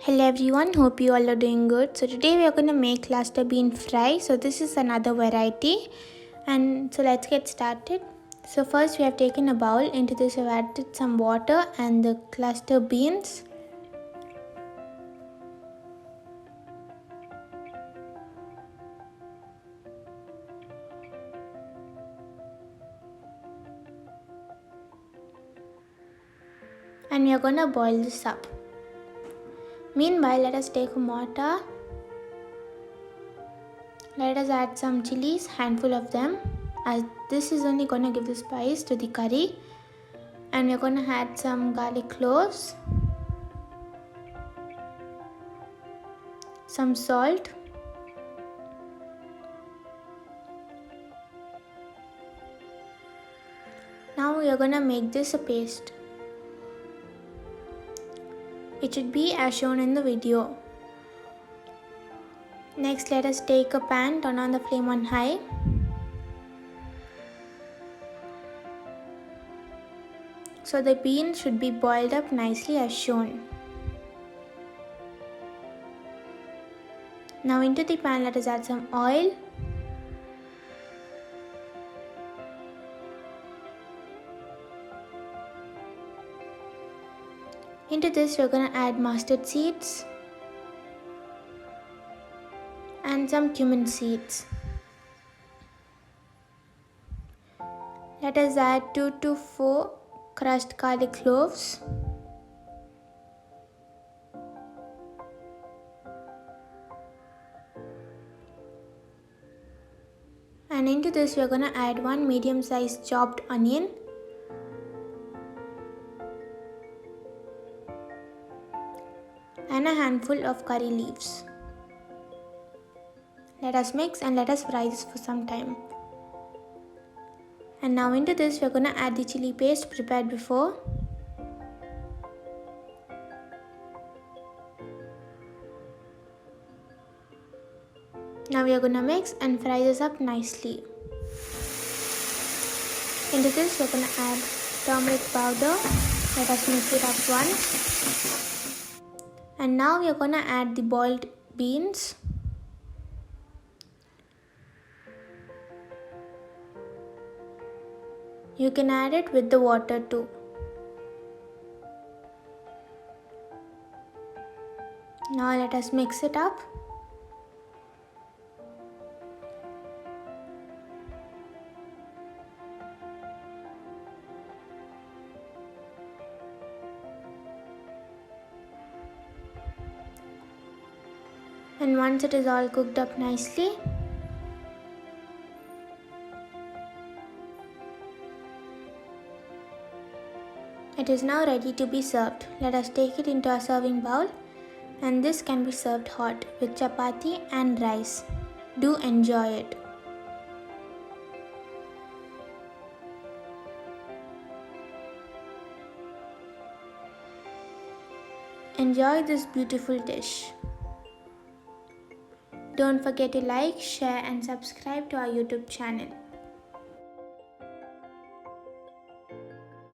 Hello everyone, hope you all are doing good. So today we are going to make cluster bean fry. So this is another variety, and so let's get started. So first we have taken a bowl. Into this we have added some water and the cluster beans. And we are going to boil this up. Meanwhile, let us take a mortar. Let us add some chilies, handful of them, as this is only going to give the spice to the curry. And we are going to add some garlic cloves, some salt, now we are going to make this a paste. It should be as shown in the video. Next, let us take a pan, turn on the flame on high. So the beans should be boiled up nicely as shown. Now into the pan let us add some oil. Into this we are going to add mustard seeds and some cumin seeds. Let us add 2 to 4 crushed garlic cloves. And into this we are going to add 1 medium sized chopped onion. And a handful of curry leaves. Let us mix and let us fry this for some time. And now into this we are going to add the chili paste prepared before. Now we are going to mix and fry this up nicely. Into this we are going to add turmeric powder. Let us mix it up once. And now we are going to add the boiled beans. You can add it with the water too. Now let us mix it up. And once it is all cooked up nicely, it is now ready to be served. Let us take it into a serving bowl, and this can be served hot with chapati and rice. Do enjoy it. Enjoy this beautiful dish. Don't forget to like, share and subscribe to our YouTube channel.